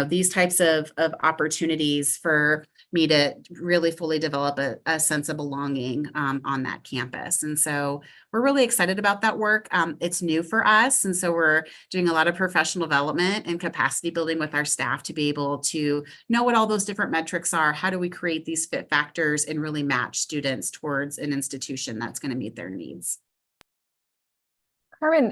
these types of opportunities for me to really fully develop a sense of belonging on that campus. And so we're really excited about that work. It's new for us. And so we're doing a lot of professional development and capacity building with our staff to be able to know what all those different metrics are. How do we create these fit factors and really match students towards an institution that's going to meet their needs? Carmen,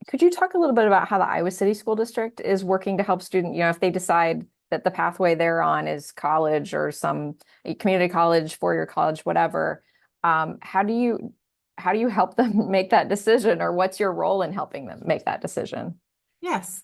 could you talk a little bit about how the Iowa City School District is working to help students, if they decide that the pathway they're on is college or some community college, four-year college, whatever, how do you help them make that decision, or what's your role in helping them make that decision? Yes.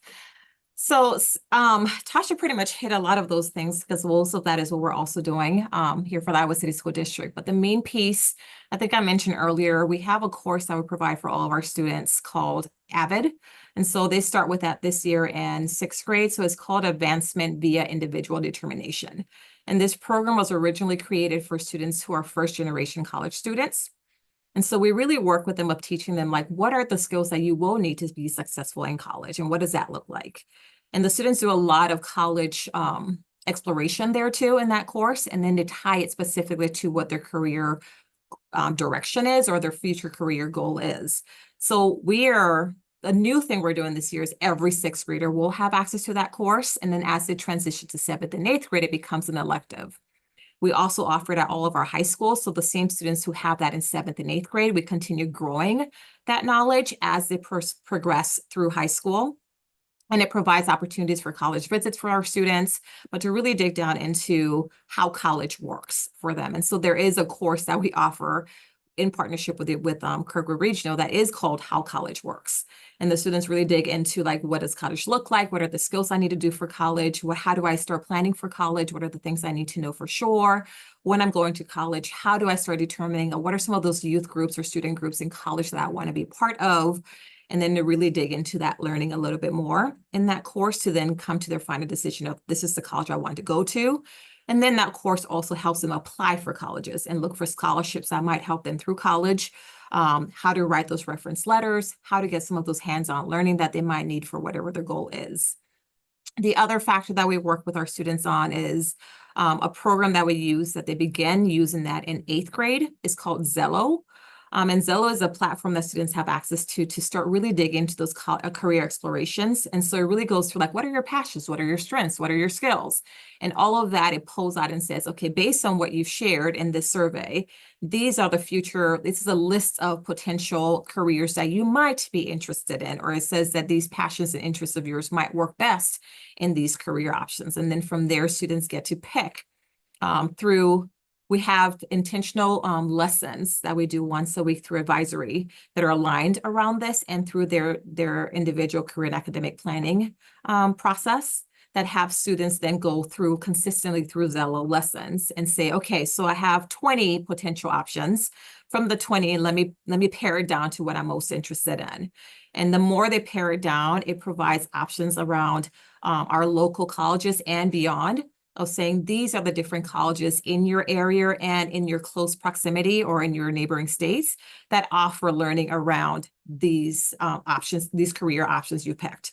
So Tascha pretty much hit a lot of those things, because most of that is what we're also doing here for the Iowa City School District. But the main piece, I think I mentioned earlier, we have a course that we provide for all of our students called AVID. And so they start with that this year in 6th grade. So it's called Advancement via Individual Determination. And this program was originally created for students who are first-generation college students. And so we really work with them of teaching them, like, what are the skills that you will need to be successful in college, and what does that look like? And the students do a lot of college exploration there too in that course, and then they tie it specifically to what their career direction is, or their future career goal is. So a new thing we're doing this year is every 6th grader will have access to that course. And then as they transition to 7th and 8th grade, it becomes an elective. We also offer it at all of our high schools. So the same students who have that in 7th and 8th grade, we continue growing that knowledge as they progress through high school. And it provides opportunities for college visits for our students, but to really dig down into how college works for them. And so there is a course that we offer in partnership with Kirkwood Regional that is called How College Works. And the students really dig into, like, what does college look like? What are the skills I need to do for college? How do I start planning for college? What are the things I need to know for sure? When I'm going to college, how do I start determining what are some of those youth groups or student groups in college that I want to be part of? And then to really dig into that learning a little bit more in that course, to then come to their final decision of, this is the college I want to go to. And then that course also helps them apply for colleges and look for scholarships that might help them through college, how to write those reference letters, how to get some of those hands-on learning that they might need for whatever their goal is. The other factor that we work with our students on is a program that we use, that they begin using that in 8th grade, is called Zello. And Zello is a platform that students have access to start really dig into those career explorations. And so it really goes through, like, what are your passions? What are your strengths? What are your skills? And all of that, it pulls out and says, okay, based on what you've shared in this survey, this is a list of potential careers that you might be interested in, or it says that these passions and interests of yours might work best in these career options. And then from there, students get to pick we have intentional lessons that we do once a week through advisory that are aligned around this, and through their individual career and academic planning process that have students then go through consistently through Zello lessons and say, okay, so I have 20 potential options. From the 20, let me pare it down to what I'm most interested in. And the more they pare it down, it provides options around our local colleges and beyond, of saying these are the different colleges in your area and in your close proximity or in your neighboring states that offer learning around these options, these career options you picked.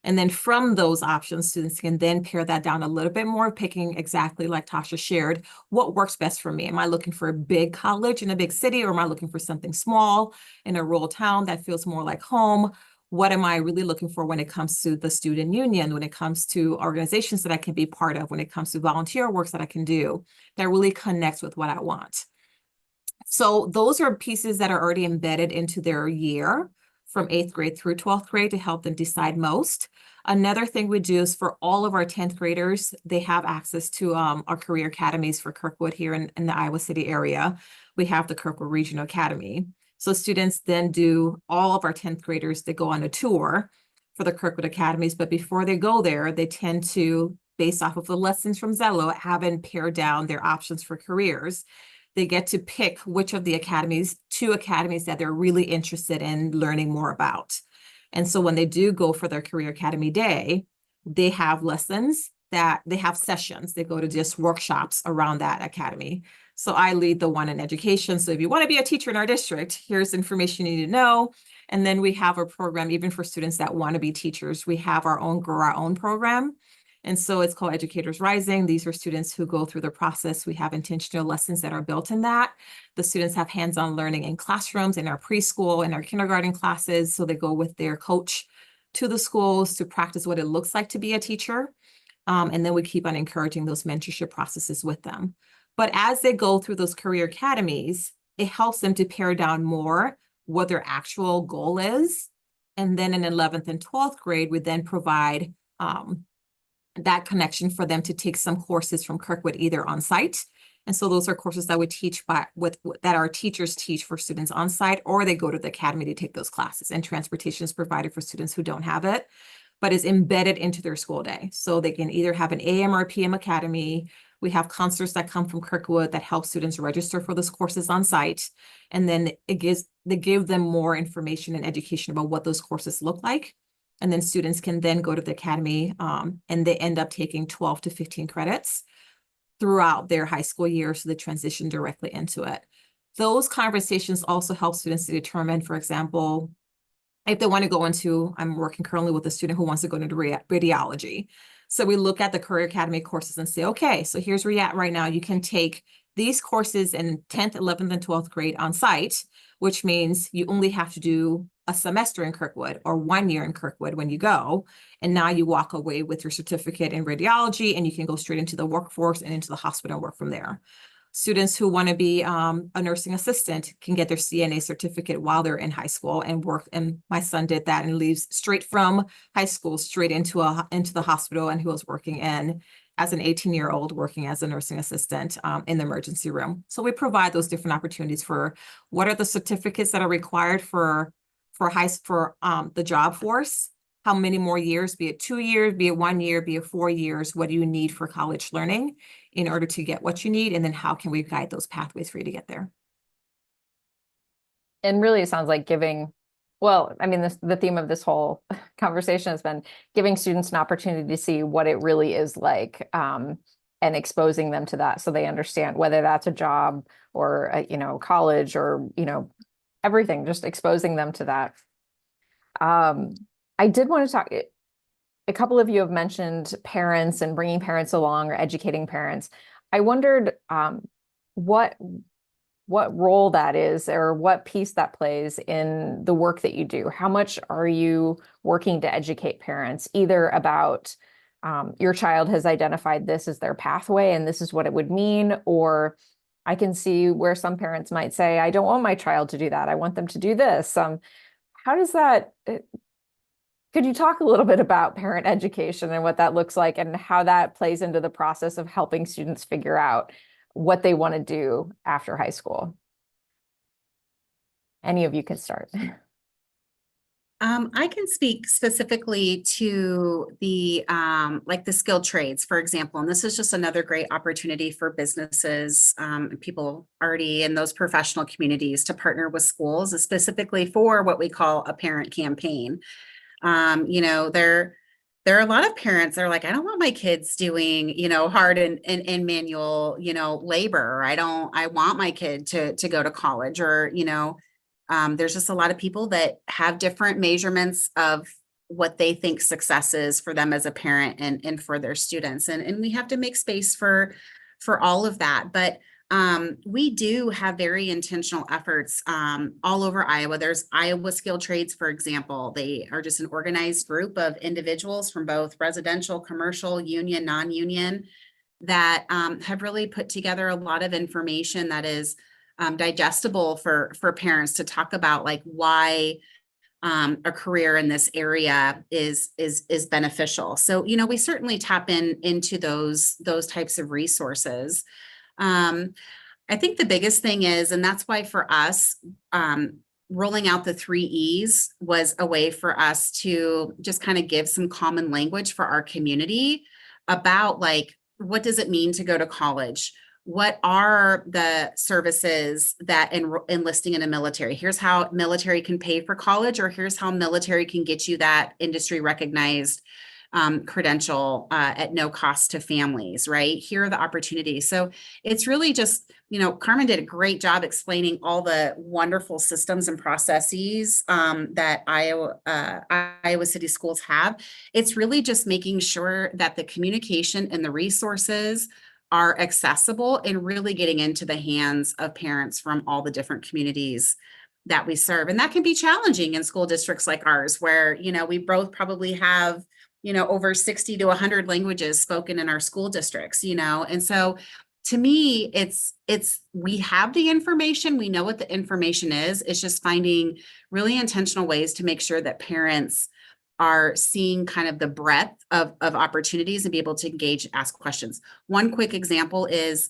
And then from those options, students can then pare that down a little bit more, picking exactly like Tascha shared, what works best for me. Am I looking for a big college in a big city, or am I looking for something small in a rural town that feels more like home? What am I really looking for when it comes to the student union, when it comes to organizations that I can be part of, when it comes to volunteer works that I can do that really connects with what I want? So those are pieces that are already embedded into their year from 8th grade through 12th grade to help them decide most. Another thing we do is for all of our 10th graders, they have access to our career academies for Kirkwood here in the Iowa City area. We have the Kirkwood Regional Academy. So students then do, all of our 10th graders, they go on a tour for the Kirkwood Academies, but before they go there, they tend to, based off of the lessons from Zello, having pared down their options for careers. They get to pick which of the academies, 2 academies that they're really interested in learning more about. And so when they do go for their Career Academy Day, they have lessons that they have sessions. They go to just workshops around that academy. So I lead the one in education. So if you want to be a teacher in our district, here's information you need to know. And then we have a program even for students that want to be teachers. We have our own Grow Our Own program. And so it's called Educators Rising. These are students who go through the process. We have intentional lessons that are built in that. The students have hands-on learning in classrooms, in our preschool, in our kindergarten classes. So they go with their coach to the schools to practice what it looks like to be a teacher. And then we keep on encouraging those mentorship processes with them. But as they go through those career academies, it helps them to pare down more what their actual goal is. And then in 11th and 12th grade, we then provide that connection for them to take some courses from Kirkwood, either on site. And so those are courses that we teach that our teachers teach for students on site, or they go to the academy to take those classes, and transportation is provided for students who don't have it, but is embedded into their school day. So they can either have an AM or PM academy. We have counselors that come from Kirkwood that help students register for those courses on site. And then they give them more information and education about what those courses look like. And then students can then go to the academy and they end up taking 12 to 15 credits throughout their high school year. So they transition directly into it. Those conversations also help students to determine, for example, if they want to go into, I'm working currently with a student who wants to go into radiology. So we look at the Career Academy courses and say, okay, so here's where you're at right now. You can take these courses in 10th, 11th, and 12th grade on site, which means you only have to do a semester in Kirkwood or 1 year in Kirkwood when you go. And now you walk away with your certificate in radiology and you can go straight into the workforce and into the hospital and work from there. Students who want to be a nursing assistant can get their CNA certificate while they're in high school and work. And my son did that and leaves straight from high school straight into the hospital, and he was working as an 18-year-old working as a nursing assistant in the emergency room. So we provide those different opportunities for what are the certificates that are required for the job force. How many more years, be it 2 years, be it 1 year, be it 4 years, what do you need for college learning in order to get what you need? And then how can we guide those pathways for you to get there? And really, it sounds like the theme of this whole conversation has been giving students an opportunity to see what it really is like, and exposing them to that so they understand whether that's a job or, college or, everything, just exposing them to that. I did want to talk, a couple of you have mentioned parents and bringing parents along or educating parents. I wondered what role that is or what piece that plays in the work that you do. How much are you working to educate parents, either about your child has identified this as their pathway and this is what it would mean, or I can see where some parents might say, I don't want my child to do that. I want them to do this. How does that, could you talk a little bit about parent education and what that looks like and how that plays into the process of helping students figure out what they want to do after high school? Any of you can start. I can speak specifically to the like the skilled trades, for example, and this is just another great opportunity for businesses, and people already in those professional communities to partner with schools, specifically for what we call a parent campaign. You know, there are a lot of parents that are like, I don't want my kids doing, you know, hard and manual, you know, labor. I want my kid to go to college, or, you know, there's just a lot of people that have different measurements of what they think success is for them as a parent and for their students. And we have to make space for all of that. But we do have very intentional efforts all over Iowa. There's Iowa Skilled Trades, for example. They are just an organized group of individuals from both residential, commercial, union, non-union, that have really put together a lot of information that is digestible for parents to talk about, like why a career in this area is beneficial. So, you know, we certainly tap into those types of resources. I think the biggest thing is, and that's why for us, rolling out the 3 E's was a way for us to just kind of give some common language for our community about, like, what does it mean to go to college? What are the services that enlisting in a military? Here's how military can pay for college, or here's how military can get you that industry recognized credential at no cost to families, right? Here are the opportunities. So it's really just, you know, Carmen did a great job explaining all the wonderful systems and processes that Iowa City schools have. It's really just making sure that the communication and the resources are accessible and really getting into the hands of parents from all the different communities that we serve. And that can be challenging in school districts like ours, where, you know, we both probably have, you know, over 60 to 100 languages spoken in our school districts, you know. And so to me, it's we have the information, we know what the information is. It's just finding really intentional ways to make sure that parents are seeing kind of the breadth of opportunities and be able to engage, ask questions. One quick example is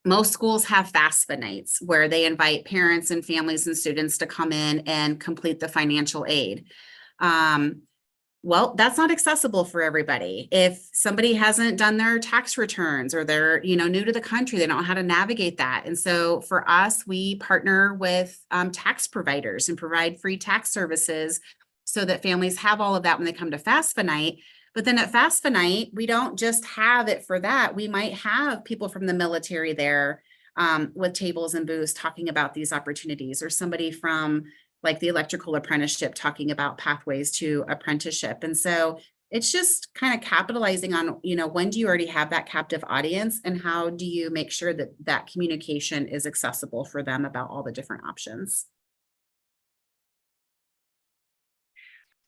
most schools have FAFSA nights where they invite parents and families and students to come in and complete the financial aid. Well, that's not accessible for everybody. If somebody hasn't done their tax returns, or they're, you know, new to the country, they don't know how to navigate that. And so for us, we partner with tax providers and provide free tax services so that families have all of that when they come to FAFSA night. But then at FAFSA night, we don't just have it for that. We might have people from the military there with tables and booths talking about these opportunities, or somebody from like the electrical apprenticeship talking about pathways to apprenticeship. And so it's just kind of capitalizing on, you know, when do you already have that captive audience, and how do you make sure that that communication is accessible for them about all the different options?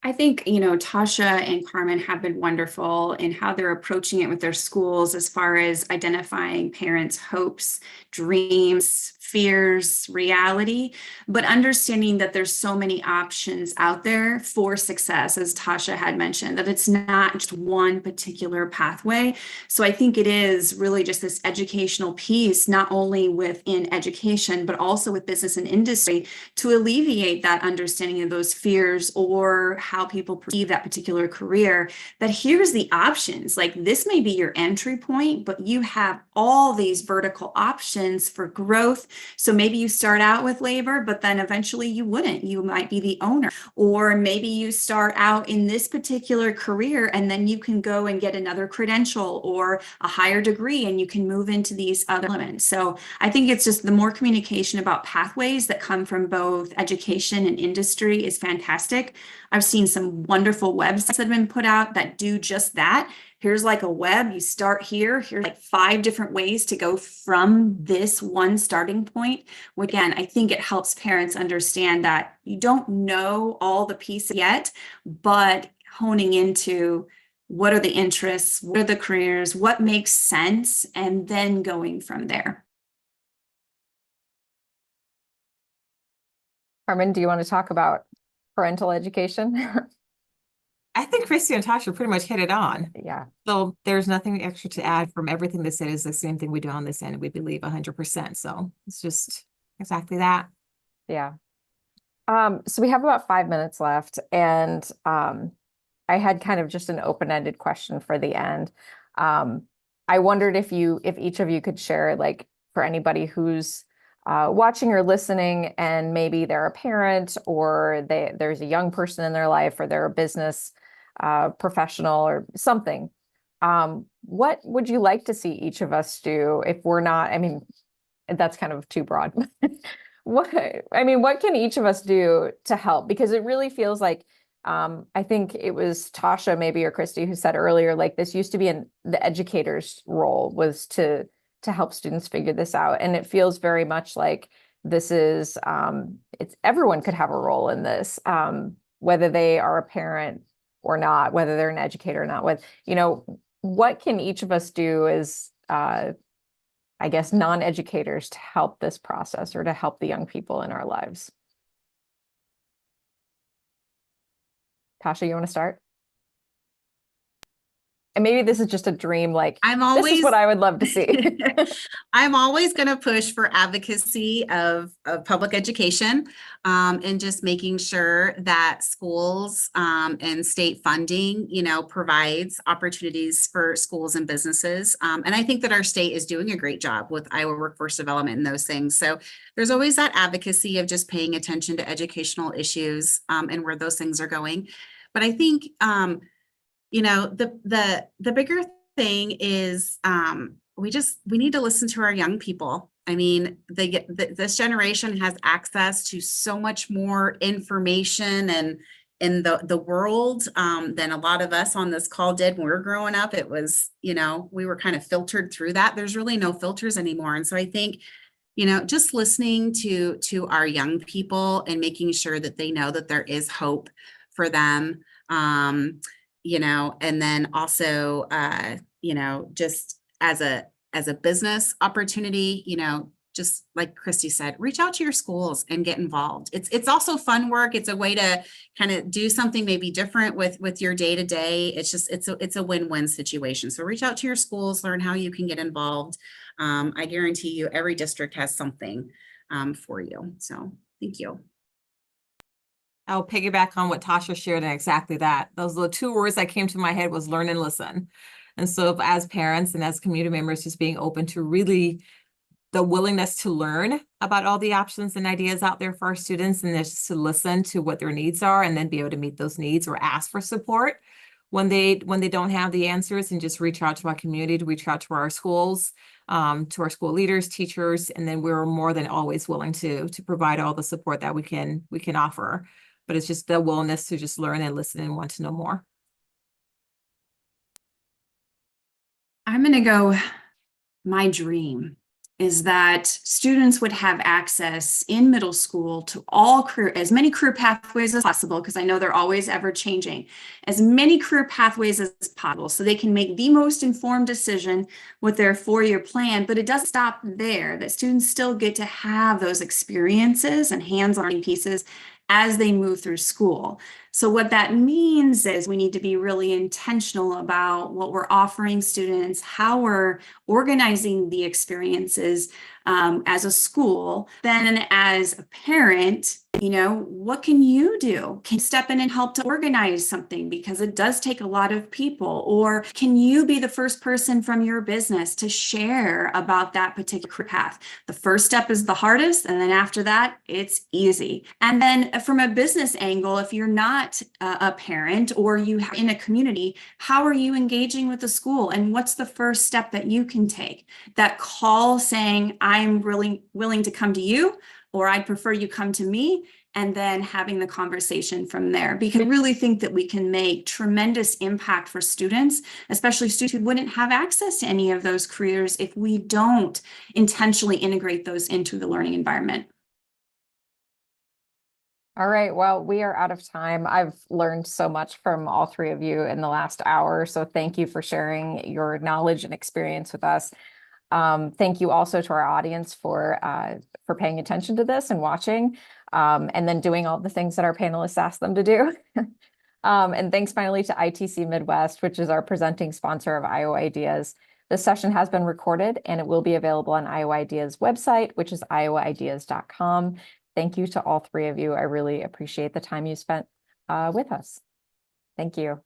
I think, you know, Tascha and Carmen have been wonderful in how they're approaching it with their schools, as far as identifying parents' hopes, dreams, fears, reality, but understanding that there's so many options out there for success, as Tascha had mentioned, that it's not just one particular pathway. So I think it is really just this educational piece, not only within education, but also with business and industry, to alleviate that understanding of those fears or how people perceive that particular career, that here's the options. Like, this may be your entry point, but you have all these vertical options for growth. So maybe you start out with labor, but then eventually you wouldn't. You might be the owner. Or maybe you start out in this particular career and then you can go and get another credential or a higher degree, and you can move into these other elements. So I think it's just the more communication about pathways that come from both education and industry is fantastic. I've seen some wonderful websites that have been put out that do just that. Here's like a web, you start here, here's like 5 different ways to go from this one starting point. Again, I think it helps parents understand that you don't know all the pieces yet, but honing into what are the interests, what are the careers, what makes sense, and then going from there. Carmen, do you want to talk about parental education? I think Kristy and Tascha pretty much hit it on. Yeah. So there's nothing extra to add from everything they said. Is the same thing we do on this end. We believe 100%. So it's just exactly that. Yeah. So we have about 5 minutes left, and I had kind of just an open-ended question for the end. I wondered if each of you could share, like, for anybody who's watching or listening, and maybe they're a parent, or there's a young person in their life, or they're a business professional or something. What would you like to see each of us do if we're not, I mean, that's kind of too broad. What can each of us do to help? Because it really feels like, I think it was Tascha maybe or Kristy who said earlier, like this used to be the educator's role was to help students figure this out. And it feels very much like this is, it's everyone could have a role in this, whether they are a parent or not, whether they're an educator or not. What can each of us do as, I guess, non-educators to help this process or to help the young people in our lives? Tascha, you want to start? And maybe this is just a dream, like, this is what I would love to see. I'm always going to push for advocacy of public education, and just making sure that schools and state funding, provides opportunities for schools and businesses. And I think that our state is doing a great job with Iowa workforce development and those things. So there's always that advocacy of just paying attention to educational issues and where those things are going. But I think, the bigger thing is we need to listen to our young people. I mean, this generation has access to so much more information and in the world than a lot of us on this call did when we were growing up. It was, we were kind of filtered through that. There's really no filters anymore. And so I think, just listening to our young people and making sure that they know that there is hope for them. And then also, just as a business opportunity, just like Kristy said, reach out to your schools and get involved. It's also fun work. It's a way to kind of do something maybe different with your day to day. It's a win-win situation. So reach out to your schools, learn how you can get involved. I guarantee you every district has something for you. So thank you. I'll piggyback on what Tascha shared, and exactly that. Those are the two words that came to my head was learn and listen. And so as parents and as community members, just being open to really the willingness to learn about all the options and ideas out there for our students, and just to listen to what their needs are and then be able to meet those needs or ask for support when they don't have the answers, and just reach out to our community, to reach out to our schools, to our school leaders, teachers, and then we're more than always willing to provide all the support that we can offer. But it's just the willingness to just learn and listen and want to know more. I'm going to go, my dream is that students would have access in middle school to as many career pathways as possible, because I know they're always ever changing, as many career pathways as possible, so they can make the most informed decision with their 4-year plan. But it doesn't stop there, that students still get to have those experiences and hands-on learning pieces as they move through school. So what that means is we need to be really intentional about what we're offering students, how we're organizing the experiences as a school. Then as a parent, what can you do? Can you step in and help to organize something, because it does take a lot of people? Or can you be the first person from your business to share about that particular path? The first step is the hardest, and then after that, it's easy. And then from a business angle, if you're not a parent or you are in a community, how are you engaging with the school? And what's the first step that you can take? That call saying, I'm really willing to come to you, or I'd prefer you come to me, and then having the conversation from there. Because I really think that we can make tremendous impact for students, especially students who wouldn't have access to any of those careers if we don't intentionally integrate those into the learning environment. All right, well, we are out of time. I've learned so much from all three of you in the last hour, so thank you for sharing your knowledge and experience with us. Thank you also to our audience for paying attention to this and watching, and then doing all the things that our panelists asked them to do. And thanks finally to ITC Midwest, which is our presenting sponsor of Iowa Ideas. This session has been recorded and it will be available on Iowa Ideas website, which is iowaideas.com. thank you to all three of you. I really appreciate the time you spent with us. Thank you.